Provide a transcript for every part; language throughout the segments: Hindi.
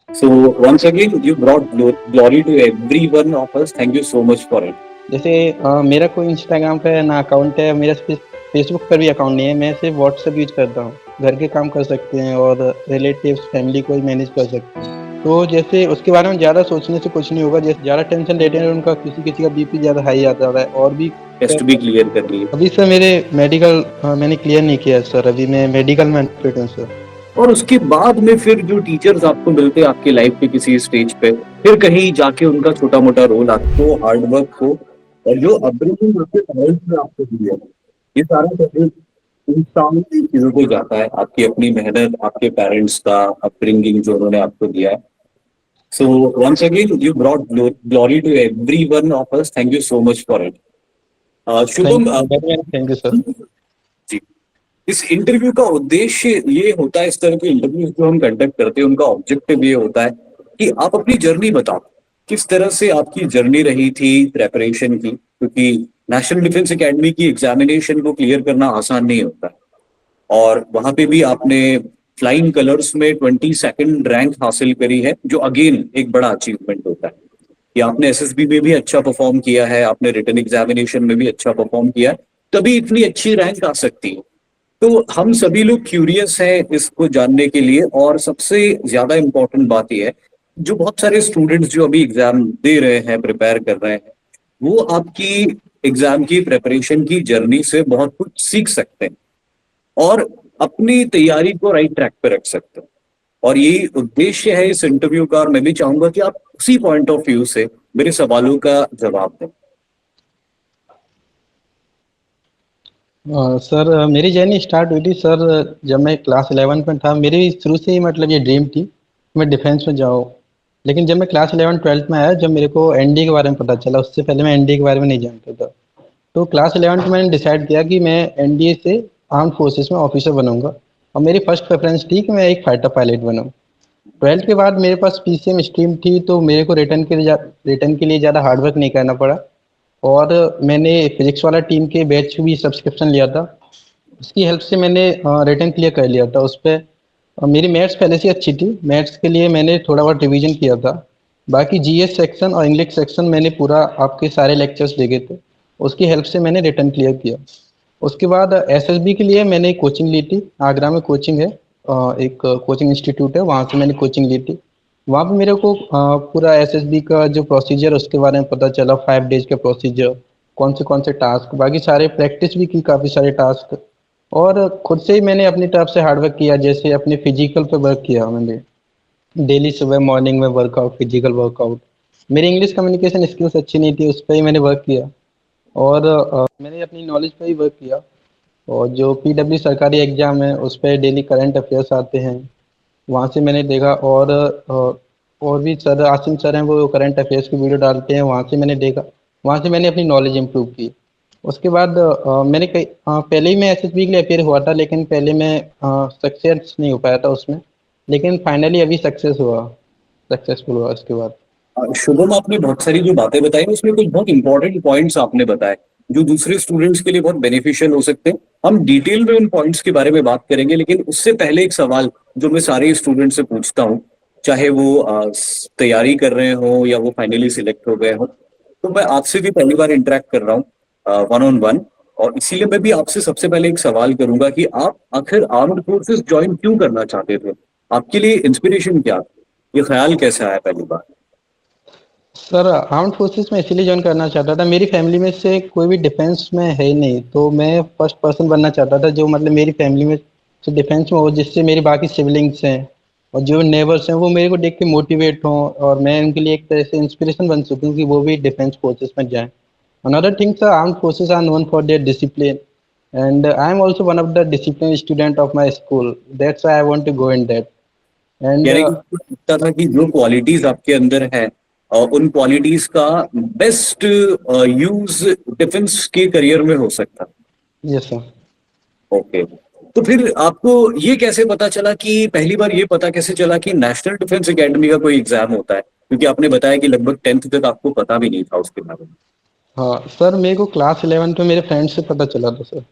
So once again, you brought glory to every one of us. Thank you so much for it. जैसे मेरा कोई इंस्टाग्राम पे ना अकाउंट है, मेरा फेसबुक पर भी अकाउंट नहीं है, मैं सिर्फ व्हाट्सएप यूज करता हूँ। घर के काम कर सकते हैं और रिलेटिव्स फैमिली को ही मैनेज कर सकते हैं। तो जैसे उसके बारे में ज़्यादा सोचने से कुछ नहीं होगा। जैसे ज़्यादा टेंशन लेते हैं उनका किसी किसी का बीपी ज़्यादा हाई आता है और भी। टेस्ट भी क्लियर कर लिए। अभी सर मेरे मेडिकल मैंने क्लियर नहीं किया है सर, अभी मैं मेडिकल में अनफिट हूँ सर। और उसके बाद में फिर जो टीचर्स आपको मिलते हैं आपके लाइफ के किसी स्टेज पे, फिर कहीं जाके उनका छोटा मोटा रोल आपको, हार्ड वर्क को, और जो अपब्रिंगिंग आपके पेरेंट्स ने आपको दी है, ये सारा क्रेडिट इन सारी चीजों को जाता है। आपकी अपनी मेहनत, आपके पेरेंट्स का अपब्रिंगिंग जो उन्होंने आपको दिया है। So once again you brought glory to every one of us. Thank you so much for it. Thank Shubham, thank you sir. जी, इस इंटरव्यू का उद्देश्य ये होता है, इस तरह के इंटरव्यू जो हम कंडक्ट करते हैं उनका ऑब्जेक्टिव ये होता है कि आप अपनी जर्नी बताओ, किस तरह से आपकी जर्नी रही थी प्रेपरेशन की, क्योंकि नेशनल डिफेंस एकेडमी की एग्जामिनेशन को क्लियर करना आसान नहीं होता। और वहां पे भी आपने फ्लाइंग कलर्स में 22nd रैंक हासिल करी है, जो अगेन एक बड़ा अचीवमेंट होता है कि आपने एसएसबी में भी अच्छा परफॉर्म किया है, आपने रिटन एग्जामिनेशन में भी अच्छा परफॉर्म किया है, तभी इतनी अच्छी रैंक आ सकती है। तो हम सभी लोग क्यूरियस हैं इसको जानने के लिए, और सबसे ज्यादा इंपॉर्टेंट बात यह है, जो बहुत सारे स्टूडेंट्स जो अभी एग्जाम दे रहे हैं, प्रिपेयर कर रहे हैं, वो आपकी एग्जाम की प्रिपरेशन की जर्नी से बहुत कुछ सीख सकते हैं और अपनी तैयारी को राइट ट्रैक पे रख सकते हैं। और यही उद्देश्य है इस इंटरव्यू का, और मैं भी चाहूंगा कि आप उसी पॉइंट ऑफ व्यू से मेरे सवालों का जवाब दें। सर मेरी जर्नी स्टार्ट हुई थी सर जब मैं क्लास 11 में था। मेरी शुरू से ही मतलब ये ड्रीम थी कि मैं डिफेंस में जाऊँ। लेकिन जब मैं क्लास 11 12th में आया, जब मेरे को एनडीए के बारे में पता चला, उससे पहले मैं एनडीए के बारे में नहीं जानता था। तो क्लास 11 में मैंने डिसाइड किया कि मैं एनडीए से आर्म फोर्सेस में ऑफिसर बनूंगा। और मेरी फर्स्ट प्रेफरेंस थी कि मैं एक फाइटर पायलट बनूँ। 12th के बाद मेरे पास पीसीएम स्ट्रीम थी, तो मेरे को रिटर्न के लिए ज़्यादा हार्ड वर्क नहीं करना पड़ा। और मैंने फिजिक्स वाला टीम के बैच भी सब्सक्रिप्शन लिया था। उसकी हेल्प से मैंने रिटर्न क्लियर कर लिया था। उस पे मेरी मैथ्स पहले से अच्छी थी, मैथ्स के लिए मैंने थोड़ा बहुत रिवीजन किया था। बाकी जीएस सेक्शन और इंग्लिश सेक्शन मैंने पूरा आपके सारे लेक्चर्स देखे थे। उसकी हेल्प से मैंने रिटर्न क्लियर किया। उसके बाद एसएसबी के लिए मैंने कोचिंग ली थी। आगरा में कोचिंग है, एक कोचिंग इंस्टीट्यूट है, वहाँ से मैंने कोचिंग ली थी। वहाँ पे मेरे को पूरा एसएसबी का जो प्रोसीजर उसके बारे में पता चला, 5 डेज का प्रोसीजर, कौन से टास्क, बाकी सारे प्रैक्टिस भी की, काफ़ी सारे टास्क। और खुद से ही मैंने अपनी तरफ से हार्ड वर्क किया। जैसे अपने फिजिकल पे वर्क किया मैंने, डेली सुबह मॉर्निंग में वर्कआउट, फिजिकल वर्कआउट। मेरी इंग्लिश कम्युनिकेशन स्किल्स अच्छी नहीं थी, उस पर ही मैंने वर्क किया। और मैंने अपनी नॉलेज पे ही वर्क किया। और जो पीडब्ल्यू सरकारी एग्जाम है उस पर डेली करंट अफेयर्स आते हैं, वहाँ से मैंने देखा। और भी सर, आसिम सर हैं, वो करंट अफेयर्स की वीडियो डालते हैं, वहाँ से मैंने देखा। वहाँ से मैंने अपनी नॉलेज इम्प्रूव की। उसके बाद मैंने पहले ही मैं एसएसबी के लिए अपेयर हुआ था, लेकिन पहले मैं सक्सेस नहीं हो पाया था उसमें। लेकिन फाइनली अभी सक्सेसफुल हुआ उसके बाद। शुभम, आपने बहुत सारी जो बातें बताई उसमें कुछ बहुत इंपॉर्टेंट पॉइंट्स आपने बताए जो दूसरे स्टूडेंट्स के लिए बहुत बेनिफिशियल हो सकते हैं। हम डिटेल में उन पॉइंट्स के बारे में बात करेंगे, लेकिन उससे पहले एक सवाल जो मैं सारे स्टूडेंट से पूछता हूँ, चाहे वो तैयारी कर रहे हो या वो फाइनली सिलेक्ट हो गए हो, तो मैं आपसे भी पहली बार इंटरेक्ट कर रहा हूँ वन ऑन वन। और इसीलिए मैं भी आपसे सबसे पहले एक सवाल करूंगा कि आप आखिर आर्म्ड फोर्सेस ज्वाइन क्यों करना चाहते थे? आपके लिए इंस्पिरेशन क्या था? ये ख्याल कैसे आया पहली बार? सर आर्म्ड फोर्सेस में इसीलिए ज्वाइन करना चाहता था, मेरी फैमिली में से कोई भी डिफेंस में है ही नहीं, तो मैं फर्स्ट पर्सन बनना चाहता था जो मतलब मेरी फैमिली में से डिफेंस में हो, जिससे मेरी बाकी सिबलिंग्स हैं और जो नेबर्स हैं वो मेरे को देख के मोटिवेट हों, और मैं उनके लिए एक तरह से इंस्पिरेशन बन सकूं कि वो भी डिफेंस फोर्सेस में जाएं। Another thing sir, armed forces are known for their discipline, and I am also one of the discipline student of my school, that's why I want to go in that. And यानी कि मुझे लगता था कि जो क्वालिटीज आपके अंदर है, उन क्वालिटीज का बेस्ट यूज डिफेंस के करियर में हो सकता। Yes sir. ओके। तो फिर आपको ये कैसे पता चला, कि पहली बार ये पता कैसे चला कि नेशनल डिफेंस एकेडमी का कोई एग्जाम होता है? क्योंकि आपने बताया कि लगभग 10th तक आपको पता भी नहीं था उसके बारे में। हाँ सर, मेरे को क्लास 11 पे मेरे फ्रेंड से पता चला था सर।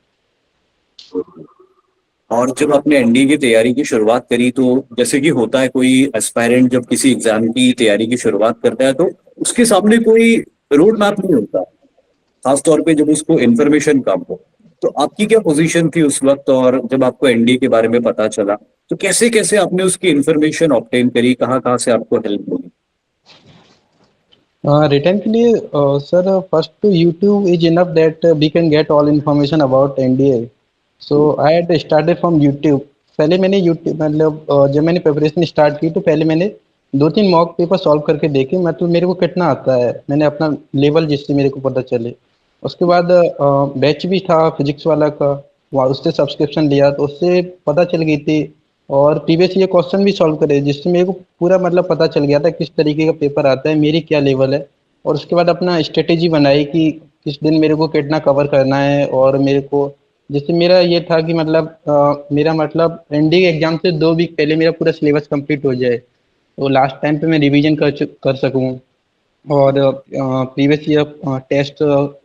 और जब आपने एनडीए की तैयारी की शुरुआत करी तो जैसे कि होता है कोई एस्पायरेंट जब किसी एग्जाम की तैयारी की शुरुआत करता है तो उसके सामने कोई रोड मैप नहीं होता, खास तौर पे जब उसको इन्फॉर्मेशन कम हो। तो आपकी क्या पोजीशन थी उस वक्त, और जब आपको एनडीए के बारे में पता चला तो कैसे कैसे आपने उसकी इन्फॉर्मेशन ऑब्टेन करी, कहाँ कहाँ से आपको हेल्प मिली? रिटर्न के लिए sir first to YouTube is enough that we can get all information about NDA. So I had started from YouTube. पहले मैंने YouTube मतलब जब मैंने प्रिपरेशन स्टार्ट की तो पहले मैंने 2-3 मॉक पेपर सॉल्व करके देखे, मतलब मेरे को कितना आता है, मैंने अपना लेवल जिससे मेरे को पता चले। उसके बाद बैच भी था फिजिक्स वाला का, वहाँ उससे सब्सक्रिप्शन लिया तो उससे पता चल गई थी। और प्रीवियस ईयर क्वेश्चन भी सॉल्व करे जिससे मेरे को पूरा मतलब पता चल गया था किस तरीके का पेपर आता है, मेरी क्या लेवल है। और उसके बाद अपना स्ट्रेटेजी बनाई कि किस दिन मेरे को कितना कवर करना है। और मेरे को जैसे मेरा ये था कि मतलब मेरा मतलब एनडीए एग्जाम से 2 वीक पहले मेरा पूरा सिलेबस कंप्लीट हो जाए, तो लास्ट टाइम पे मैं रिवीजन कर सकूँ और प्रीवियस ईयर टेस्ट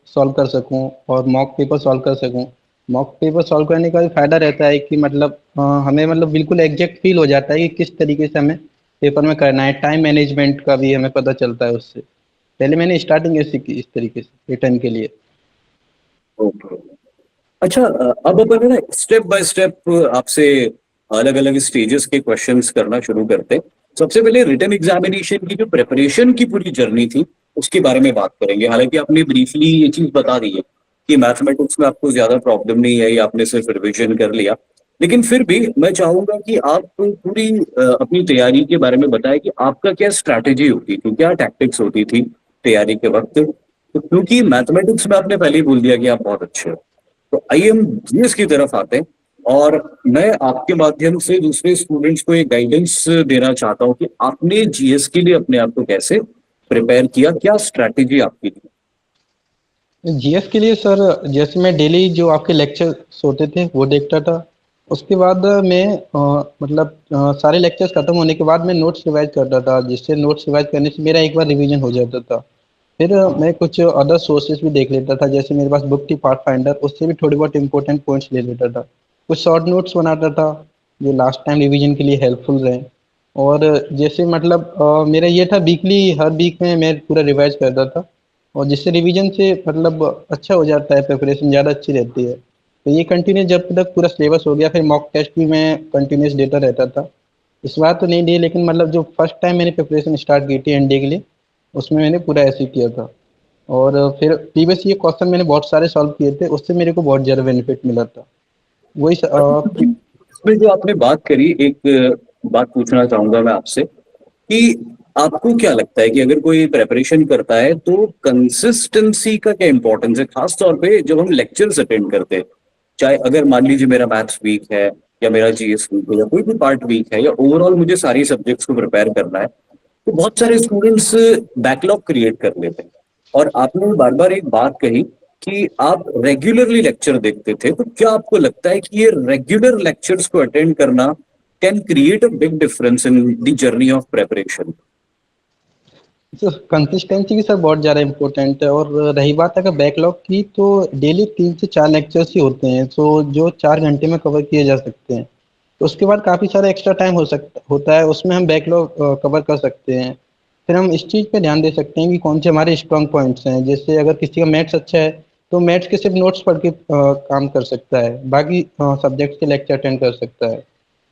सॉल्व कर सकूँ और मॉक पेपर सॉल्व कर सकूँ। मॉक पेपर सॉल्व करने का भी फ़ायदा रहता है कि मतलब हमें मतलब बिल्कुल एग्जैक्ट फील हो जाता है कि किस तरीके से हमें पेपर में करना है, टाइम मैनेजमेंट का भी हमें पता चलता है उससे। पहले मैंने स्टार्टिंग ऐसी की इस तरीके से रिटर्न के लिए। ओके। अच्छा, अब अपन है ना स्टेप बाय स्टेप आपसे अलग अलग स्टेजेस के क्वेश्चंस करना शुरू करते हैं। सबसे पहले रिटन एग्जामिनेशन की जो प्रिपरेशन की पूरी जर्नी थी उसके बारे में बात करेंगे। हालांकि आपने ब्रीफली ये चीज बता दी है कि मैथमेटिक्स में आपको ज्यादा प्रॉब्लम नहीं है, या आपने सिर्फ रिविजन कर लिया, लेकिन फिर भी मैं चाहूंगा कि आप पूरी अपनी तैयारी के बारे में बताएं कि आपका क्या स्ट्रैटेजी होती थी, क्या टैक्टिक्स होती थी तैयारी के वक्त। तो क्योंकि मैथमेटिक्स में आपने पहले ही बोल दिया कि आप बहुत अच्छे हो, तो आइए हम जीएस की तरफ आते हैं। और मैं आपके माध्यम से दूसरे स्टूडेंट्स को एक गाइडेंस देना चाहता हूं कि आपने जीएस के लिए अपने आप को कैसे प्रिपेयर किया, क्या स्ट्रैटेजी आपकी थी? जीएस के लिए सर जैसे मैं डेली जो आपके लेक्चर्स होते थे वो देखता था। उसके बाद मैं मतलब सारे लेक्चर्स खत्म होने के बाद मैं नोट्स रिवाइज करता था, जिससे नोट्स रिवाइज करने से मेरा एक बार रिवीजन हो जाता था। फिर मैं कुछ अदर सोर्सेज भी देख लेता था, जैसे मेरे पास बुक थी पाथ फाइंडर, उससे भी थोड़ी बहुत इंपॉर्टेंट पॉइंट्स ले लेता था। कुछ शॉर्ट नोट्स बनाता था जो लास्ट टाइम रिवीजन के लिए हेल्पफुल रहे। और जैसे मतलब मेरा ये था वीकली हर वीक में मैं पूरा रिवाइज करता था, और जिससे रिवीजन से मतलब अच्छा हो जाता है, प्रिपरेशन ज़्यादा अच्छी रहती है। तो ये कंटिन्यू जब तक पूरा सिलेबस हो गया, फिर मॉक टेस्ट भी मैं कंटिन्यूस देता रहता था। इस बार तो नहीं दिए, लेकिन मतलब जो फर्स्ट टाइम मैंने प्रिपरेशन स्टार्ट की थी एनडीए के लिए, उसमें मैंने पूरा ऐसे ही किया था। और फिर प्रीवियस ये क्वेश्चन मैंने बहुत सारे सॉल्व किए थे, उससे मेरे को बहुत ज़्यादा बेनिफिट मिला था। वही इसमें जो आपने बात करी, एक बात पूछना चाहूंगा मैं आपसे कि आपको क्या लगता है कि अगर कोई प्रेपरेशन करता है तो कंसिस्टेंसी का क्या इंपॉर्टेंस है, खास तौर पे जब हम लेक्चर्स अटेंड करते हैं। चाहे अगर मान लीजिए मेरा मैथ्स वीक है, या मेरा जीएस वीक है, या कोई भी पार्ट वीक है, या ओवरऑल मुझे सारी सब्जेक्ट्स को प्रिपेयर करना है, तो बहुत सारे स्टूडेंट्स बैकलॉग क्रिएट कर लेते हैं। और आपने बार बार एक बात कही कि आप रेगुलरली लेक्चर देखते थे, तो क्या आपको लगता है कि ये रेगुलर लेक्चर्स को अटेंड करना can create a big difference in the journey of preparation? Consistency की सर बहुत ज़्यादा इम्पोर्टेंट है। और रही बात अगर बैकलॉग की, तो डेली 3 से 4 लेक्चर्स ही होते हैं, तो जो 4 घंटे में कवर किए जा सकते हैं। तो उसके बाद काफ़ी सारा एक्स्ट्रा टाइम होता है, उसमें हम बैकलॉग कवर कर सकते हैं। फिर हम इस चीज़ पे ध्यान दे सकते हैं कि कौन से हमारे स्ट्रॉन्ग पॉइंट्स हैं। जैसे अगर किसी का मैथ्स अच्छा है तो मैथ्स के सिर्फ नोट्स पढ़ के काम कर सकता है, बाकी सब्जेक्ट्स के लेक्चर अटेंड कर सकता है।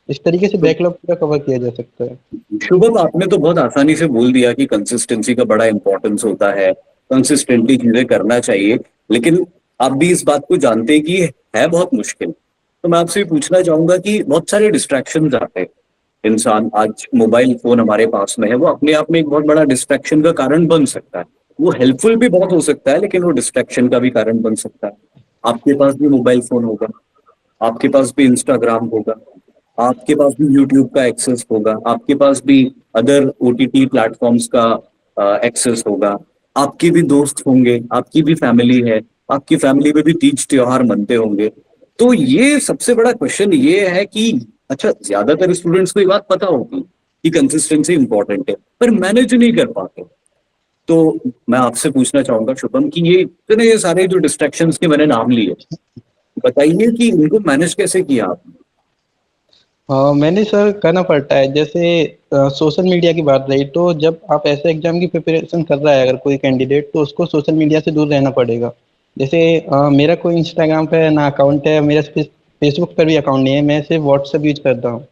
इस तरीके से तो बैकलॉग पूरा कवर किया जा सकता है। शुभम, आपने तो बहुत आसानी से बोल दिया कि कंसिस्टेंसी का बड़ा इंपॉर्टेंस होता है, कंसिस्टेंटली चीजें करना चाहिए, लेकिन आप भी इस बात को जानते हैं कि ये है बहुत मुश्किल। तो मैं आपसे ये पूछना चाहूंगा कि बहुत सारे डिस्ट्रैक्शंस आते हैं। इंसान आज मोबाइल फोन हमारे पास में है, वो अपने आप में एक बहुत बड़ा डिस्ट्रैक्शन का कारण बन सकता है। वो हेल्पफुल भी बहुत हो सकता है, लेकिन वो डिस्ट्रैक्शन का भी कारण बन सकता है। आपके पास भी मोबाइल फोन होगा, आपके पास भी इंस्टाग्राम होगा, आपके पास भी यूट्यूब का एक्सेस होगा, आपके पास भी अदर ओटीटी प्लेटफॉर्म्स का एक्सेस होगा, आपके भी दोस्त होंगे, आपकी भी फैमिली है, आपकी फैमिली में भी तीज त्योहार मनते होंगे। तो ये सबसे बड़ा क्वेश्चन ये है कि अच्छा, ज्यादातर स्टूडेंट्स को ये बात पता होगी कि कंसिस्टेंसी इंपॉर्टेंट है, पर मैनेज नहीं कर पाते। तो मैं आपसे पूछना चाहूंगा शुभम कि ये इतने ये सारे जो डिस्ट्रैक्शंस के मैंने नाम लिए, बताइए कि इनको मैनेज कैसे किया आपने? हाँ, मैंने सर करना पड़ता है। जैसे सोशल मीडिया की बात रही, तो जब आप ऐसे एग्जाम की प्रिपरेशन कर रहा है अगर कोई कैंडिडेट, तो उसको सोशल मीडिया से दूर रहना पड़ेगा। जैसे मेरा कोई इंस्टाग्राम पे ना अकाउंट है, मेरा फेसबुक पर भी अकाउंट नहीं है, मैं सिर्फ व्हाट्सएप यूज करता हूँ,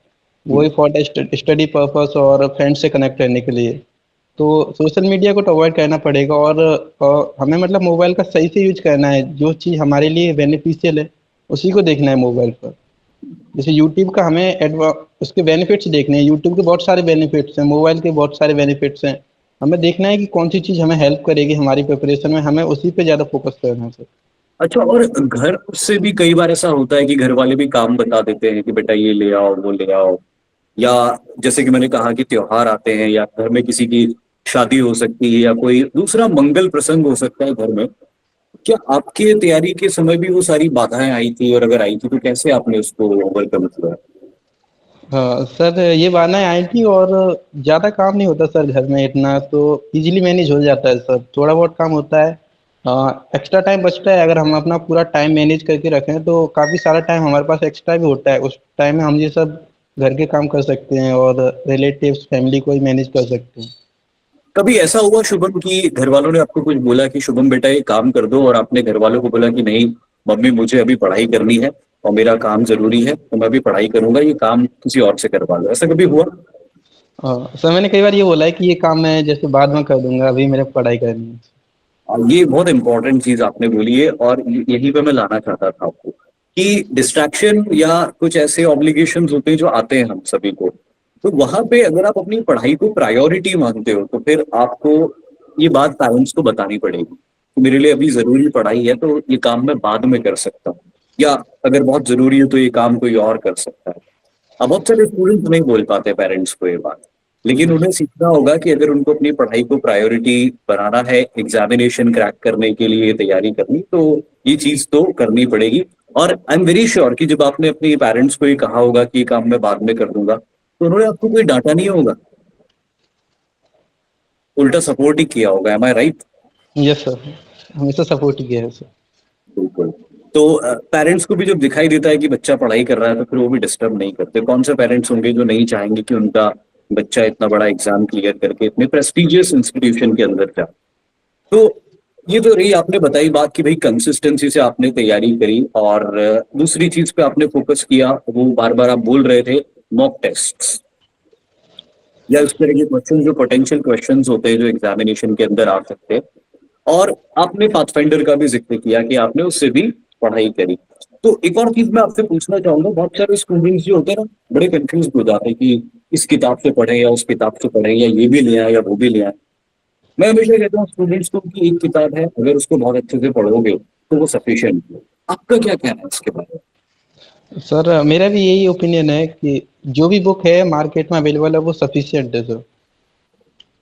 वही फॉर स्टडी पर्पस और फ्रेंड से कनेक्ट करने के लिए। तो सोशल मीडिया को तो अवॉइड करना पड़ेगा, और हमें मतलब मोबाइल का सही से यूज करना है। जो चीज़ हमारे लिए बेनिफिशियल है उसी को देखना है मोबाइल पर। जैसे यूट्यूब का हमें उसके बेनिफिट्स देखने हैं, यूट्यूब के बहुत सारे बेनिफिट्स हैं, मोबाइल के बहुत सारे बेनिफिट्स हैं। हमें देखना है कि कौन सी चीज़ हमें हेल्प करेगी हमारी प्रिपरेशन में, हमें उसी पे ज़्यादा फोकस करना है सर। अच्छा, और घर से भी कई बार ऐसा होता है कि घर वाले भी काम बता देते हैं कि बेटा ये ले आओ वो ले आओ, या जैसे कि मैंने कहा कि त्योहार आते हैं या घर में किसी की शादी हो सकती है या कोई दूसरा मंगल प्रसंग हो सकता है घर में। क्या आपके तैयारी के समय भी वो सारी बाधाएं आई थी, और अगर आई थी तो कैसे आपने उसको ओवरकम किया? हाँ सर, ये बाधाएं आई थी, और ज़्यादा काम नहीं होता सर घर में इतना, तो इजीली मैनेज हो जाता है सर। थोड़ा बहुत काम होता है, एक्स्ट्रा टाइम बचता है। अगर हम अपना पूरा टाइम मैनेज करके रखें तो काफ़ी सारा टाइम हमारे पास एक्स्ट्रा भी होता है। उस टाइम में हम ये सब घर के काम कर सकते हैं और रिलेटिव्स फैमिली को ही मैनेज कर सकते हैं। कभी ऐसा हुआ शुभम कि घर वालों ने आपको कुछ बोला कि शुभम बेटा ये काम कर दो, और आपने घर वालों को बोला कि नहीं मम्मी मुझे अभी पढ़ाई करनी है और मेरा काम जरूरी है तो मैं अभी पढ़ाई करूंगा, ये काम किसी और से करवा लो, ऐसा कभी हुआ? सर मैंने कई बार ये बोला है कि ये काम मैं जैसे बाद में कर दूंगा, अभी मेरे पढ़ाई करनी है। ये बहुत इंपॉर्टेंट चीज आपने बोली है, और यही पे मैं लाना चाहता था आपको कि डिस्ट्रैक्शन या कुछ ऐसे ऑब्लिगेशंस होते हैं जो आते हैं हम सभी को, तो वहां पे अगर आप अपनी पढ़ाई को प्रायोरिटी मानते हो तो फिर आपको ये बात पेरेंट्स को बतानी पड़ेगी कि मेरे लिए अभी जरूरी पढ़ाई है तो ये काम मैं बाद में कर सकता हूँ, या अगर बहुत जरूरी है तो ये काम कोई और कर सकता है। अब बहुत सारे स्टूडेंट्स नहीं बोल पाते पेरेंट्स को ये बात, लेकिन उन्हें सीखना होगा कि अगर उनको अपनी पढ़ाई को प्रायोरिटी बनाना है, एग्जामिनेशन क्रैक करने के लिए तैयारी करनी, तो ये चीज तो करनी पड़ेगी। और आई एम वेरी श्योर कि जब आपने अपने पेरेंट्स को ये कहा होगा कि ये काम मैं बाद में कर दूंगा, तो उन्होंने आपको कोई डांटा नहीं होगा, उल्टा सपोर्ट ही किया होगा। एम आई राइट? यस सर, हमेशा सपोर्ट ही किया है सर। बिल्कुल। तो पेरेंट्स को भी जब दिखाई देता है कि बच्चा पढ़ाई कर रहा है तो फिर वो भी डिस्टर्ब नहीं करते। कौन से पेरेंट्स होंगे जो नहीं चाहेंगे कि उनका बच्चा इतना बड़ा एग्जाम क्लियर करके इतने प्रेस्टिजियस इंस्टीट्यूशन के अंदर जाए? तो ये तो रही आपने बताई बात कि भाई कंसिस्टेंसी से आपने तैयारी करी, और दूसरी चीज पे आपने फोकस किया, वो बार बार आप बोल रहे थे मॉक टेस्ट या इस तरह के क्वेश्चन जो पोटेंशियल क्वेश्चंस होते हैं जो एग्जामिनेशन के अंदर आ सकते हैं। और आपने पाथफाइंडर का भी जिक्र किया कि आपने उससे भी पढ़ाई करी। तो एक और चीज मैं आपसे पूछना चाहूंगा, बहुत सारे स्टूडेंट्स जो होते हैं ना बड़े कंफ्यूज हो जाते हैं कि इस किताब से पढ़े या उस किताब से पढ़े, या ये भी ले आए या वो भी ले आए। मैं हमेशा कहता हूँ स्टूडेंट्स को कि एक किताब है, अगर उसको बहुत अच्छे से पढ़ोगे तो वो सफिशिएंट है। आपका क्या कहना है इसके बारे सर मेरा भी यही ओपिनियन है कि जो भी बुक है मार्केट में अवेलेबल है वो सफिशिएंट है सर। में?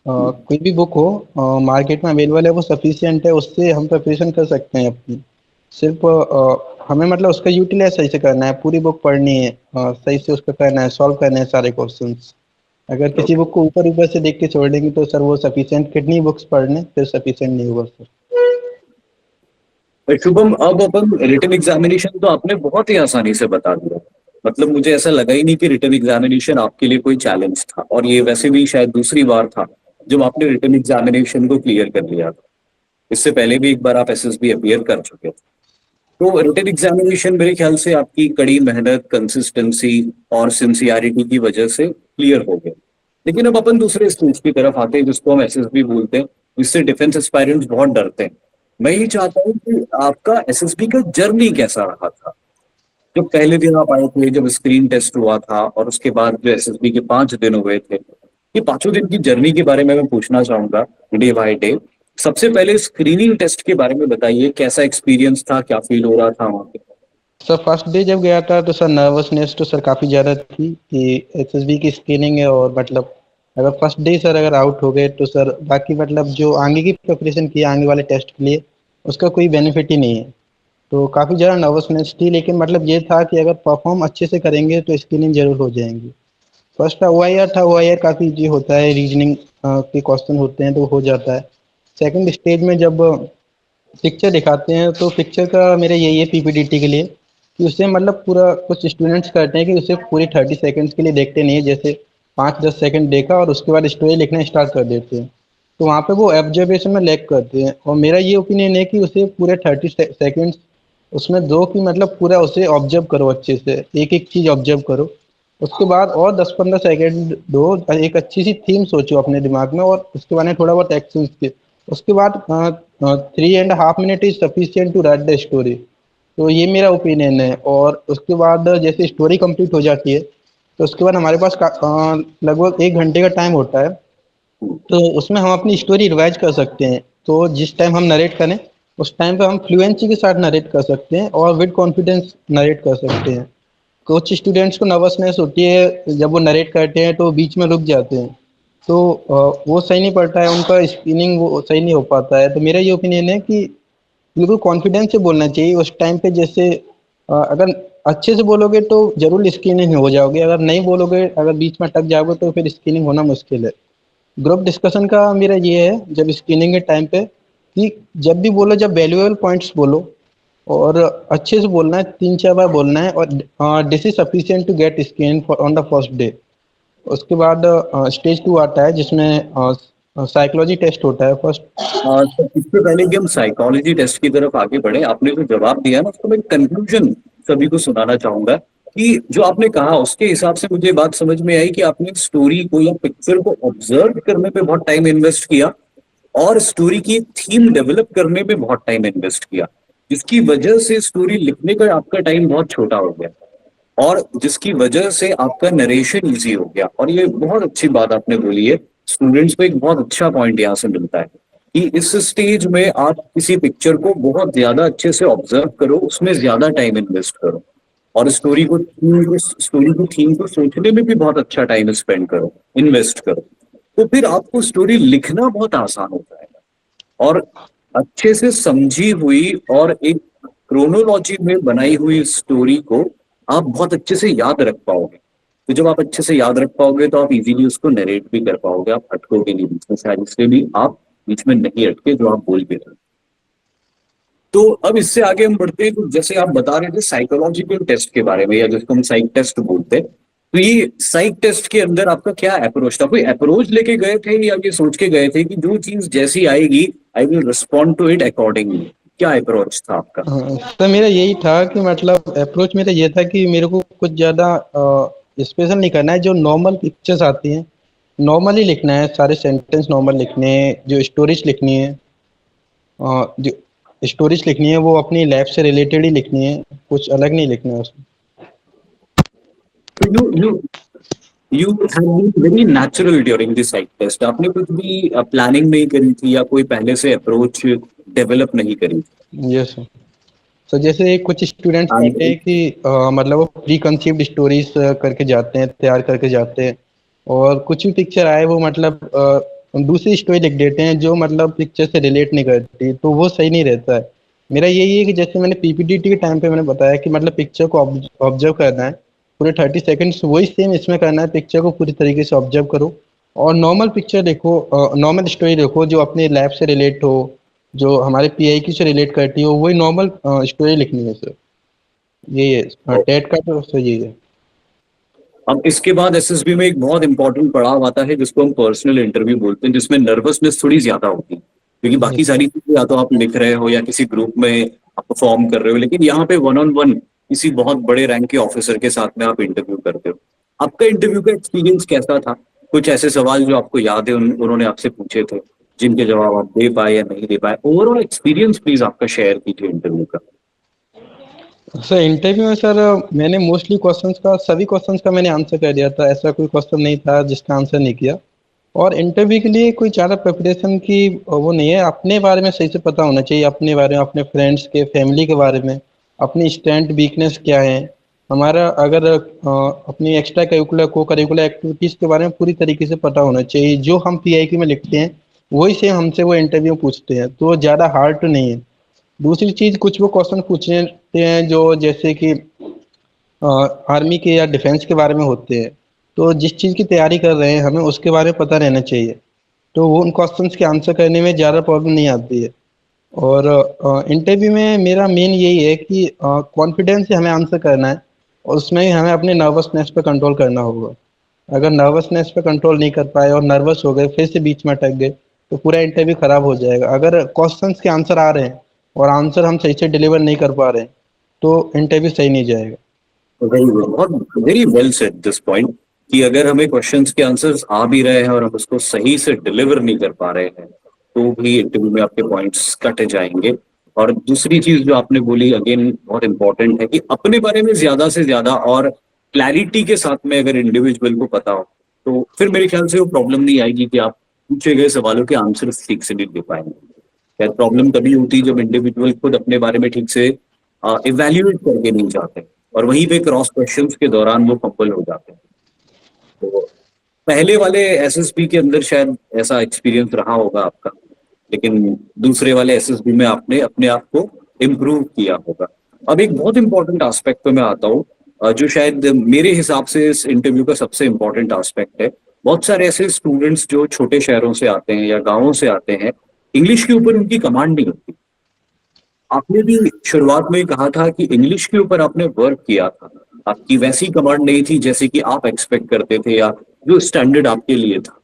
कोई भी बुक हो मार्केट में अवेलेबल है वो सफिशिएंट है, उससे हम प्रिपरेशन कर सकते हैं अपनी। सिर्फ हमें मतलब उसका यूटिलाइज सही से करना है, पूरी बुक पढ़नी है, सही से उसका करना है, सॉल्व करने हैं सारे क्वेश्चंस। अगर किसी बुक को ऊपर ऊपर से देख के छोड़ देंगे तो सर वो सफिशिएंट, कितनी बुक्स पढ़ने फिर सफिशिएंट नहीं होगा सर। शुभम, अब अपन रिटन एग्जामिनेशन तो आपने बहुत ही आसानी से बता दिया। मतलब मुझे ऐसा लगा ही नहीं कि रिटन एग्जामिनेशन आपके लिए कोई चैलेंज था, और ये वैसे भी शायद दूसरी बार था जब आपने रिटन एग्जामिनेशन को क्लियर कर लिया था। इससे पहले भी एक बार आप एसएसबी अपीयर कर चुके थे। तो रिटन एग्जामिनेशन मेरे ख्याल से आपकी कड़ी मेहनत, कंसिस्टेंसी और सिंसियरिटी की वजह से क्लियर हो गया। लेकिन अब अपन दूसरे स्टेज की तरफ आते हैं जिसको हम एसएसबी बोलते हैं, जिससे डिफेंस एस्पायरेंट्स बहुत डरते हैं। मैं ही चाहता हूँ कि आपका एसएसबी का जर्नी कैसा रहा था, जो पहले दिन आप आए थे, जब स्क्रीन टेस्ट हुआ था, और उसके बाद जो एसएसबी के 5 दिन हुए थे, ये 5 दिन की जर्नी के बारे में मैं पूछना चाहूंगा डे बाय डे। सबसे पहले स्क्रीनिंग टेस्ट के बारे में बताइए, कैसा एक्सपीरियंस था, क्या फील हो रहा था वहां पे? सर फर्स्ट डे जब गया था तो सर नर्वसनेस तो सर काफ़ी ज़्यादा थी कि एसएसबी की स्क्रीनिंग है, और मतलब अगर फर्स्ट डे सर अगर आउट हो गए तो सर बाकी मतलब जो आगे की प्रिपरेशन की आगे वाले टेस्ट के लिए उसका कोई बेनिफिट ही नहीं है। तो काफ़ी ज़्यादा नर्वसनेस थी, लेकिन मतलब ये था कि अगर परफॉर्म अच्छे से करेंगे तो स्क्रीनिंग जरूर हो जाएंगी। फर्स्ट ओआईआर था, ओआईआर काफ़ी इजी होता है, रीजनिंग के क्वेश्चन होते हैं तो हो जाता है। सेकंड स्टेज में जब पिक्चर दिखाते हैं तो पिक्चर का मेरा यही है पीपीडीटी के लिए कि उसे मतलब पूरा कुछ स्टूडेंट्स करते हैं कि उसे पूरी 30 सेकंड्स के लिए देखते नहीं है, जैसे 5-10 सेकंड देखा और उसके बाद स्टोरी लिखना स्टार्ट कर देते हैं। तो वहाँ पे वो ऑब्जर्वेशन में लैग करते हैं, और मेरा ये ओपिनियन है कि उसे पूरे 30 सेकंड्स उसमें दो कि मतलब पूरा उसे ऑब्जर्व करो, अच्छे से एक एक चीज़ ऑब्जर्व करो। उसके बाद और 10-15 सेकंड दो, एक अच्छी सी थीम सोचो अपने दिमाग में और उसके बाद में थोड़ा बहुत एक्शन के। उसके बाद 3.5 minute is sufficient to write the story. तो ये मेरा ओपिनियन है। और उसके बाद जैसे स्टोरी कंप्लीट हो जाती है, तो उसके बाद हमारे पास लगभग 1 घंटे का टाइम होता है। तो उसमें हम अपनी स्टोरी रिवाइज कर सकते हैं। तो जिस टाइम हम नरेट करें, उस टाइम पे हम फ्लुएंसी के साथ नरेट कर सकते हैं और विद कॉन्फिडेंस नरेट कर सकते हैं। कुछ स्टूडेंट्स को नर्वसनेस होती है जब वो नरेट करते हैं, तो बीच में रुक जाते हैं। तो वो सही नहीं पड़ता है, उनका स्पीनिंग वो सही नहीं हो पाता है। तो मेरा ये ओपिनियन है कि बिल्कुल कॉन्फिडेंस से बोलना चाहिए उस टाइम पे। जैसे अगर अच्छे से बोलोगे तो ज़रूर स्क्रीनिंग हो जाओगे, अगर नहीं बोलोगे, अगर बीच में अटक जाओगे तो फिर स्क्रीनिंग होना मुश्किल है। ग्रुप डिस्कशन का मेरा ये है जब स्क्रीनिंग के टाइम पे कि जब भी बोलो, जब वैल्यूएबल पॉइंट्स बोलो और अच्छे से बोलना है, 3-4 बार बोलना है। और this is sufficient to get screen on the first day. उसके बाद स्टेज 2 आता है जिसमें साइकोलॉजी टेस्ट होता है फर्स्ट। तो इससे पहले कि हम साइकोलॉजी टेस्ट की तरफ आगे बढ़े, आपने जो जवाब दिया ना उसको मैं कंक्लूजन सभी को सुनाना चाहूंगा कि जो आपने कहा उसके हिसाब से मुझे बात समझ में आई कि आपने स्टोरी को या पिक्चर को ऑब्जर्व करने पे बहुत टाइम इन्वेस्ट किया और स्टोरी की थीम डेवलप करने में बहुत टाइम इन्वेस्ट किया, जिसकी वजह से स्टोरी लिखने का आपका टाइम बहुत छोटा हो गया और जिसकी वजह से आपका नरेशन इजी हो गया। और ये बहुत अच्छी बात आपने बोली है, स्टूडेंट्स को एक बहुत अच्छा पॉइंट यहाँ से मिलता है कि इस स्टेज में आप किसी पिक्चर को बहुत ज्यादा अच्छे से ऑब्जर्व करो, उसमें ज्यादा टाइम इन्वेस्ट करो और स्टोरी को सोचने में भी बहुत अच्छा टाइम स्पेंड करो, इन्वेस्ट करो। तो फिर आपको स्टोरी लिखना बहुत आसान हो जाएगा और अच्छे से समझी हुई और एक क्रोनोलॉजी में बनाई हुई स्टोरी को आप बहुत अच्छे से याद रख पाओगे। तो जब आप अच्छे से याद रख पाओगे तो आप इजीली उसको नरेट भी कर पाओगे, आप अटकोगे नहीं बीच में, शायद इसलिए भी आप बीच में नहीं अटके जो आप बोल भी रहे हो। तो अब इससे आगे हम बढ़ते हैं, तो जैसे आप बता रहे थे साइकोलॉजिकल टेस्ट के बारे में या जिसको हम साइक टेस्ट बोलते हैं, तो ये साइक टेस्ट के अंदर आपका क्या अप्रोच था? कोई अप्रोच लेके गए थे या ये सोच के गए थे कि जो चीज जैसी आएगी I will respond to it accordingly? क्या अप्रोच था आपका? हाँ, तो मेरा यही था कि मतलब अप्रोच मेरा ये था कि मेरे को कुछ ज़्यादा स्पेशल नहीं करना है। जो नॉर्मल पिक्चर्स आती हैं नॉर्मली लिखना है, सारे सेंटेंस नॉर्मल लिखने हैं। जो स्टोरीज लिखनी है, जो स्टोरीज लिखनी है वो अपनी लाइफ से रिलेटेड ही लिखनी है, कुछ अलग नहीं लिखना है उसमें। तो you have been very natural during this psych test, आपने कुछ भी प्लानिंग नहीं करी थी या कोई पहले से अप्रोच डेवलप नहीं करी यस सर। तो जैसे कुछ स्टूडेंट्स करते थी? हैं कि मतलब वो प्री कंसीव्ड स्टोरीज करके जाते हैं, तैयार करके जाते हैं। और कुछ भी पिक्चर आए वो मतलब दूसरी स्टोरी लिख देते हैं जो मतलब पिक्चर से रिलेट नहीं करती, तो वो सही नहीं रहता है। मेरा यही है कि जैसे मैंने पीपीटी के टाइम पे मैंने बताया कि मतलब पिक्चर को ऑब्जर्व करना है पूरे 30 सेकंड्स, वही सेम इसमें करना है। पिक्चर को पूरी तरीके से ऑब्जर्व करो और नॉर्मल पिक्चर देखो, नॉर्मल स्टोरी देखो जो अपने लाइफ से रिलेट हो, जो हमारे पीआईक्यू से रिलेट करती हो, वही नॉर्मल स्टोरी लिखनी है सर। यही है टेट का, तो सर यही है। अब इसके बाद एसएसबी में एक बहुत इंपॉर्टेंट पड़ाव आता है जिसको हम पर्सनल इंटरव्यू बोलते हैं, जिसमें नर्वसनेस थोड़ी ज्यादा होती है क्योंकि बाकी यस सारी चीजें या तो आप लिख रहे हो या किसी ग्रुप में आप परफॉर्म कर रहे हो, लेकिन यहाँ पे वन ऑन वन किसी बहुत बड़े रैंक के ऑफिसर के साथ में आप इंटरव्यू करते हो। आपका इंटरव्यू का एक्सपीरियंस कैसा था? कुछ ऐसे सवाल जो आपको याद है उन्होंने आपसे पूछे थे जिनके जवाब आप दे पाए या नहीं दे पाए? ओवरऑल एक्सपीरियंस प्लीज आपका शेयर कीजिए इंटरव्यू का। सर, इंटरव्यू में सर मैंने मोस्टली क्वेश्चंस का, सभी क्वेश्चंस का मैंने आंसर कर दिया था। ऐसा कोई क्वेश्चन नहीं था जिसका आंसर नहीं किया। और इंटरव्यू के लिए कोई ज़्यादा प्रिपरेशन की वो नहीं है। अपने बारे में सही से पता होना चाहिए, अपने बारे में, अपने फ्रेंड्स के, फैमिली के बारे में, अपनी स्ट्रेंथ वीकनेस क्या है हमारा। अगर अपनी एक्स्ट्रा करिकुलर को करिकुलर एक्टिविटीज़ के बारे में पूरी तरीके से पता होना चाहिए। जो हम पीआईक्यू में लिखते हैं वही सेम हमसे वो इंटरव्यू पूछते हैं, तो ज़्यादा हार्ड तो नहीं है। दूसरी चीज़, कुछ वो क्वेश्चन पूछते हैं जो जैसे कि आर्मी के या डिफेंस के बारे में होते हैं। तो जिस चीज़ की तैयारी कर रहे हैं हमें उसके बारे में पता रहना चाहिए, तो वो उन क्वेश्चंस के आंसर करने में ज़्यादा प्रॉब्लम नहीं आती है। और इंटरव्यू में मेरा मेन यही है कि कॉन्फिडेंस से हमें आंसर करना है और उसमें हमें अपने नर्वसनेस पे कंट्रोल करना होगा। अगर नर्वसनेस पे कंट्रोल नहीं कर पाए और नर्वस हो गए फिर से बीच में अटक गए तो पूरा इंटरव्यू खराब हो जाएगा। अगर क्वेश्चंस के आंसर आ रहे हैं और आंसर हम सही से डिलीवर नहीं कर पा रहे हैं तो इंटरव्यू सही नहीं जाएगा। वेरी बहुत very well said this point कि अगर हमें क्वेश्चंस के आंसर्स आ भी रहे हैं और हम उसको सही से डिलीवर नहीं कर पा रहे हैं तो भी इंटरव्यू में आपके पॉइंट्स कट जाएंगे। और दूसरी चीज जो आपने बोली अगेन बहुत इंपॉर्टेंट है कि अपने बारे में ज्यादा से ज्यादा और क्लैरिटी के साथ में अगर इंडिविजुअल को पता हो तो फिर मेरे ख्याल से वो प्रॉब्लम नहीं आएगी कि आप पूछे गए सवालों के आंसर ठीक से नहीं दे पाएंगे। शायद प्रॉब्लम तभी होती है जब इंडिविजुअल खुद अपने बारे में ठीक से इवेल्युएट करके नहीं जाते और वहीं पे क्रॉस क्वेश्चंस के दौरान वो फंबल हो जाते हैं। तो पहले वाले एसएसबी के अंदर शायद ऐसा एक्सपीरियंस रहा होगा आपका, लेकिन दूसरे वाले एसएसबी में आपने अपने आप को इम्प्रूव किया होगा। अब एक बहुत इंपॉर्टेंट एस्पेक्ट पे मैं आता हूँ जो शायद मेरे हिसाब से इस इंटरव्यू का सबसे इंपॉर्टेंट एस्पेक्ट है। बहुत सारे ऐसे स्टूडेंट्स जो छोटे शहरों से आते हैं या गांवों से आते हैं, इंग्लिश के ऊपर उनकी कमांड नहीं होती। आपने भी शुरुआत में कहा था कि इंग्लिश के ऊपर आपने वर्क किया था, आपकी वैसी कमांड नहीं थी जैसे कि आप एक्सपेक्ट करते थे या जो स्टैंडर्ड आपके लिए था।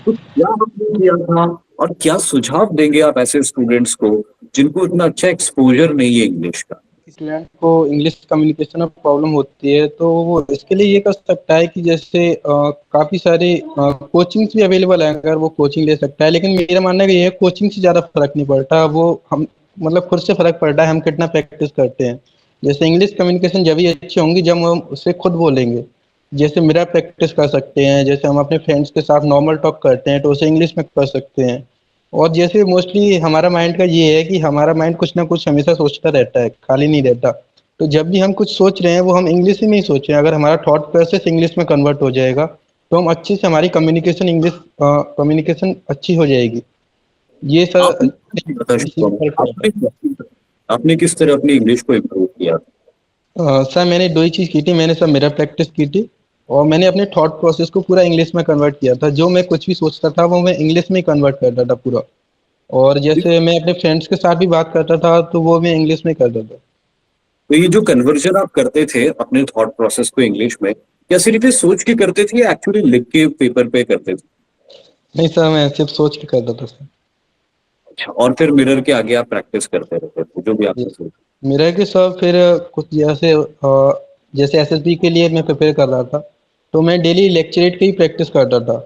तो क्या आपने किया था और क्या सुझाव देंगे आप ऐसे स्टूडेंट्स को जिनको इतना अच्छा एक्सपोजर नहीं है इंग्लिश का? स्टूडेंट को इंग्लिश कम्युनिकेशन में प्रॉब्लम होती है तो वो इसके लिए ये कर सकता है कि जैसे काफ़ी सारे कोचिंग्स भी अवेलेबल है, अगर वो कोचिंग ले सकता है। लेकिन मेरा मानना है कि ये कोचिंग से ज़्यादा फर्क नहीं पड़ता, वो हम मतलब खुद से फर्क पड़ता है हम कितना प्रैक्टिस करते हैं। जैसे इंग्लिश कम्युनिकेशन जब ही अच्छी होंगी जब हम उससे खुद बोलेंगे। जैसे मेरा प्रैक्टिस कर सकते हैं, जैसे हम अपने फ्रेंड्स के साथ नॉर्मल टॉक करते हैं तो उसे इंग्लिश में कर सकते हैं। और जैसे मोस्टली हमारा माइंड का ये है कि हमारा माइंड कुछ ना कुछ हमेशा सोचता रहता है, खाली नहीं रहता। तो जब भी हम कुछ सोच रहे हैं वो हम इंग्लिश में ही सोचें। अगर हमारा थॉट प्रोसेस इंग्लिश में कन्वर्ट हो जाएगा तो हम अच्छे से हमारी कम्युनिकेशन अच्छी हो जाएगी। ये सर आपने बता इसी में शुभम, फर्क पड़ता है। आपने किस तरह अपनी इंग्लिश को इम्प्रूव किया? सर मैंने दो ही चीज़ की थी, मैंने सर मिरर प्रैक्टिस की थी और मैंने अपने थॉट प्रोसेस को पूरा इंग्लिश में कन्वर्ट किया था। जो मैं कुछ भी सोचता था वो मैं इंग्लिश में ही कन्वर्ट करता था पूरा। और जैसे मैं अपने फ्रेंड्स के साथ भी बात करता था तो वो मैं इंग्लिश में करता था। तो ये जो कन्वर्जन आप करते थे अपने थॉट प्रोसेस को इंग्लिश में, क्या सिर्फ ये सोच के करते थे या एक्चुअली लिख के पेपर पे करते थे? नहीं सर, मैं सिर्फ सोच के करता था सर। अच्छा, और फिर मिरर के आगे आप प्रैक्टिस करते रहते थे जो भी आपने सोचा? मेरा कि सर फिर कुछ जैसे एसएसबी के लिए मैं प्रिपेयर कर रहा था तो मैं डेली लेक्चरेट की ही प्रैक्टिस करता था।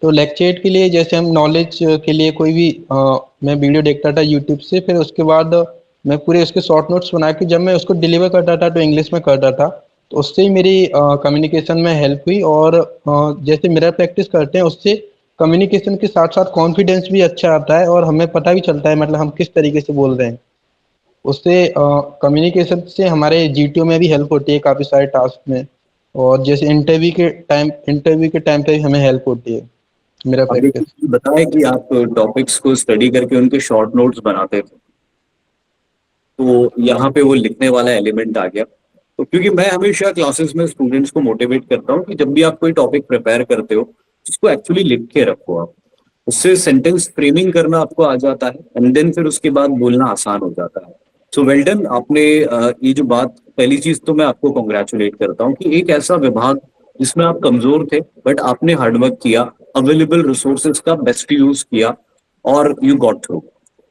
तो लेक्चरेट के लिए जैसे हम नॉलेज के लिए कोई भी मैं वीडियो देखता था यूट्यूब से, फिर उसके बाद मैं पूरे उसके शॉर्ट नोट्स बना के जब मैं उसको डिलीवर करता था तो इंग्लिश में करता था। तो उससे ही मेरी कम्युनिकेशन में हेल्प हुई। और जैसे मिरर प्रैक्टिस करते हैं उससे कम्युनिकेशन के साथ साथ कॉन्फिडेंस भी अच्छा आता है और हमें पता भी चलता है मतलब हम किस तरीके से बोल रहे हैं। उससे कम्युनिकेशन से हमारे जीटीओ में भी हेल्प होती है काफ़ी सारे टास्क में। और जैसे इंटरव्यू के टाइम पे भी हमें हेल्प होती है मेरा आप प्रैक्टिस। देखिए बताया कि आप टॉपिक्स को स्टडी करके उनके शॉर्ट नोट्स बनाते थे, तो यहाँ पे वो लिखने वाला एलिमेंट आ गया। तो क्योंकि मैं हमेशा क्लासेस में स्टूडेंट्स को मोटिवेट करता हूँ कि जब भी आप कोई टॉपिक प्रिपेयर करते हो उसको एक्चुअली लिख के रखो आप। उससे सेंटेंस फ्रेमिंग करना आपको आ जाता है एंड देन फिर उसके बाद बोलना आसान हो जाता है। सो वेल डन आपने ये जो बात, पहली चीज तो मैं आपको कॉन्ग्रेचुलेट करता हूँ कि एक ऐसा विभाग जिसमें आप कमजोर थे बट आपने हार्डवर्क किया, अवेलेबल रिसोर्सेज का बेस्ट यूज किया और यू गॉट थ्रू।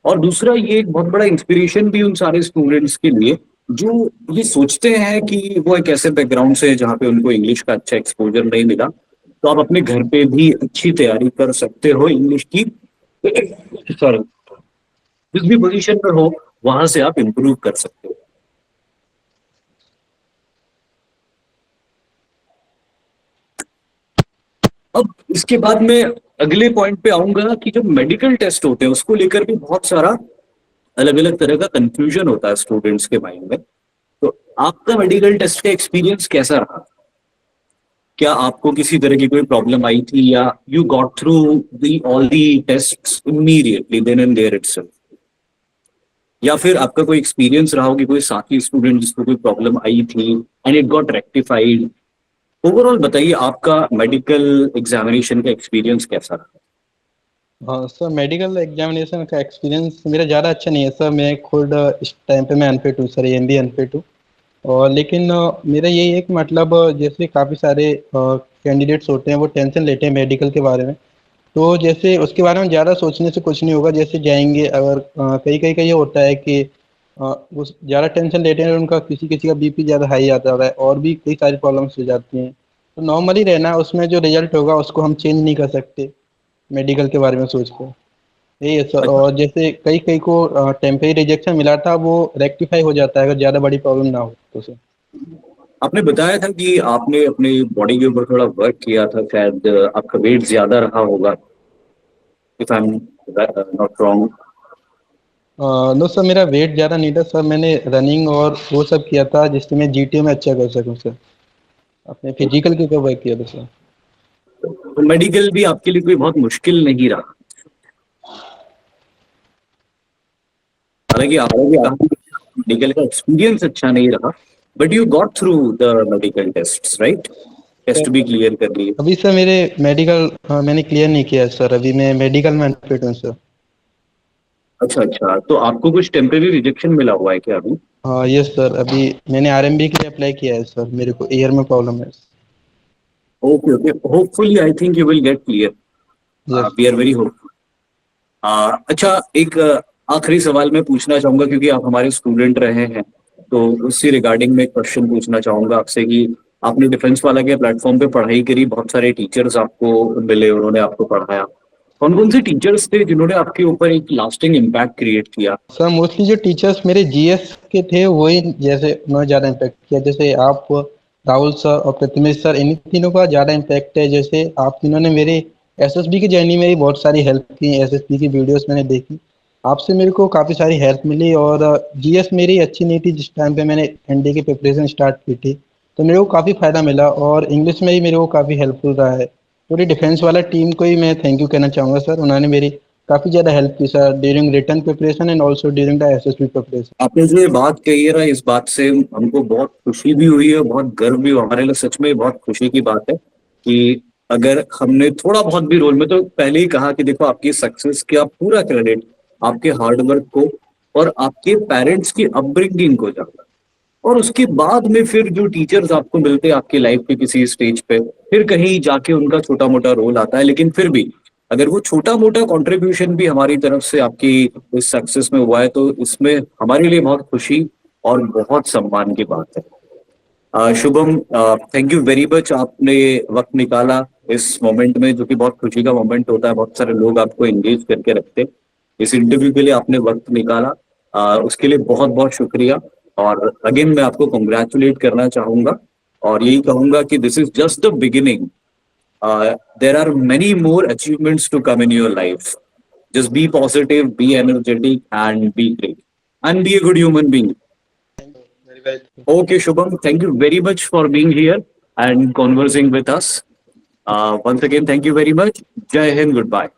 और दूसरा ये एक बहुत बड़ा इंस्पिरेशन भी उन सारे स्टूडेंट्स के लिए जो ये सोचते हैं कि वो एक ऐसे बैकग्राउंड से जहाँ पे उनको इंग्लिश का अच्छा एक्सपोजर नहीं मिला, तो आप अपने घर पे भी अच्छी तैयारी कर सकते हो इंग्लिश की। सॉरी, जिस भी पोजीशन में हो वहां से आप इम्प्रूव कर सकते हो। अब इसके बाद मैं अगले पॉइंट पे आऊंगा कि जो मेडिकल टेस्ट होते हैं उसको लेकर भी बहुत सारा अलग अलग तरह का कंफ्यूजन होता है स्टूडेंट्स के माइंड में। तो आपका मेडिकल टेस्ट का एक्सपीरियंस कैसा रहा? क्या आपको किसी तरह की कोई प्रॉब्लम आई थी या you got through the all the tests immediately then and there itself? या फिर आपका कोई एक्सपीरियंस रहा हो कि कोई साथी स्टूडेंट जिसको कोई प्रॉब्लम आई थी and it got rectified? Overall बताइए आपका मेडिकल एग्जामिनेशन का एक्सपीरियंस कैसा रहा? हाँ सर, मेडिकल एग्जामिनेशन का एक्सपीरियंस मेरा ज़्यादा अच्छा नहीं है सर। मैं खुद इस टाइम पे मैं अनफिट हूँ सर, एम बी अनफिट हूँ। और लेकिन मेरा यही है कि मतलब जैसे काफ़ी सारे कैंडिडेट्स होते हैं वो टेंशन लेते हैं मेडिकल के बारे में। तो जैसे उसके बारे में ज़्यादा सोचने से कुछ नहीं होगा। जैसे जाएंगे अगर कई कई का ये होता है कि वो ज़्यादा टेंशन लेते हैं, उनका किसी किसी का बीपी ज़्यादा हाई आता है और भी कई सारी प्रॉब्लम्स हो जाती हैं। तो नॉर्मली रहना, उसमें जो रिजल्ट होगा उसको हम चेंज नहीं कर सकते मेडिकल के बारे में सोच कर। यही है सर। अच्छा, और जैसे कई कई को टेम्परेरी रिजेक्शन मिला था, वो रेक्टिफाई हो जाता है अगर ज़्यादा बड़ी प्रॉब्लम ना हो तो सर। आपने बताया था कि आपने अपने बॉडी के ऊपर थोड़ा वर्क किया था, शायद आपका वेट ज्यादा रहा होगा, if I am not wrong. No sir, मेरा वेट ज़्यादा नहीं था सर। मैंने रनिंग और वो सब किया था जिससे मैं जीटीए में अच्छा कर सकूं सर। अपने फिजिकल के ऊपर वर्क किया था सर। तो मेडिकल भी आपके लिए कोई बहुत मुश्किल नहीं रहा, हालांकि आपने कहा मेडिकल का एक्सपीरियंस अच्छा नहीं रहा, but you got through the medical test, right? Test भी क्लियर कर लिए। अभी सर मेरे मेडिकल मैंने क्लियर नहीं किया है सर। अभी मैं मेडिकल में अनफिट हूँ सर। अच्छा अच्छा, तो आपको कुछ टेम्परेरी रिजेक्शन मिला हुआ है क्या अभी? हाँ यस सर, अभी मैंने आरएमबी के लिए अप्लाई किया है सर। मेरे को एयर में प्रॉब्लम है। Okay okay, hopefully I think you will get clear, yes. We are very hopeful. अच्छा, एक आखिरी सवाल मैं पूछना चाहूंगा, क्योंकि आप हमारे स्टूडेंट रहे हैं, तो उसी रिगार्डिंग में एक क्वेश्चन पूछना चाहूंगा आपसे कि आपने डिफेंस वाला के प्लेटफॉर्म पे पढ़ाई करी, बहुत सारे टीचर्स आपको मिले, उन्होंने आपको पढ़ाया। कौन कौन से टीचर्स थे जिन्होंने आपके ऊपर एक लास्टिंग इम्पैक्ट क्रिएट किया? सर मोस्टली जो टीचर्स मेरे जीएस के थे वही, जैसे उन्होंने ज़्यादा इम्पैक्ट किया। जैसे आप, राहुल सर और प्रथमेश सर, इन तीनों का ज़्यादा इम्पैक्ट है। जैसे आप तीनों ने मेरे एसएसबी की जर्नी में भी बहुत सारी हेल्प की। एसएसबी की वीडियोस मैंने देखी, आपसे मेरे को काफ़ी सारी हेल्प मिली। और जीएस मेरी अच्छी नहीं थी जिस टाइम पे मैंने एनडीए की प्रिपरेशन स्टार्ट की थी, तो मेरे को काफ़ी फ़ायदा मिला। और इंग्लिश में ही मेरे को काफ़ी हेल्पफुल रहा है। पूरी डिफेंस वाला टीम को ही मैं थैंक यू कहना चाहूँगा सर। उन्होंने मेरी काफ़ी ज़्यादा हेल्प की sir, during written preparation and also during the SSB preparation. आपने जो ये बात कही है ना, इस बात से हमको बहुत खुशी भी हुई है, बहुत गर्व भी हुआ। हमारे लिए सच में बहुत खुशी की बात है कि अगर हमने थोड़ा बहुत भी रोल में, तो पहले ही कहा कि देखो, आपकी सक्सेस का पूरा क्रेडिट आपके हार्डवर्क को और आपके पेरेंट्स की अपब्रिंगिंग को जाता है। और उसके बाद में फिर जो टीचर्स आपको मिलते हैं आपकी लाइफ के किसी स्टेज पे, फिर कहीं जाके उनका छोटा मोटा रोल आता है, लेकिन फिर भी अगर वो छोटा मोटा कंट्रीब्यूशन भी हमारी तरफ से आपकी इस सक्सेस में हुआ है, तो इसमें हमारे लिए बहुत खुशी और बहुत सम्मान की बात है। Shubham, thank you very much, आपने वक्त निकाला इस मोमेंट में, जो कि बहुत खुशी का मोमेंट होता है। बहुत सारे लोग आपको एंगेज करके रखते हैं, इस इंटरव्यू के लिए आपने वक्त निकाला, उसके लिए बहुत बहुत शुक्रिया। और अगेन मैं आपको कंग्रेचुलेट करना चाहूंगा और यही कहूंगा कि this is just the beginning, there are many more achievements to come in your life. Just be positive, be energetic and be great and be a good human being. Very very Okay, Shubham, thank you very much for being here and conversing with us. Once again, thank you very much. Jai Hind, goodbye.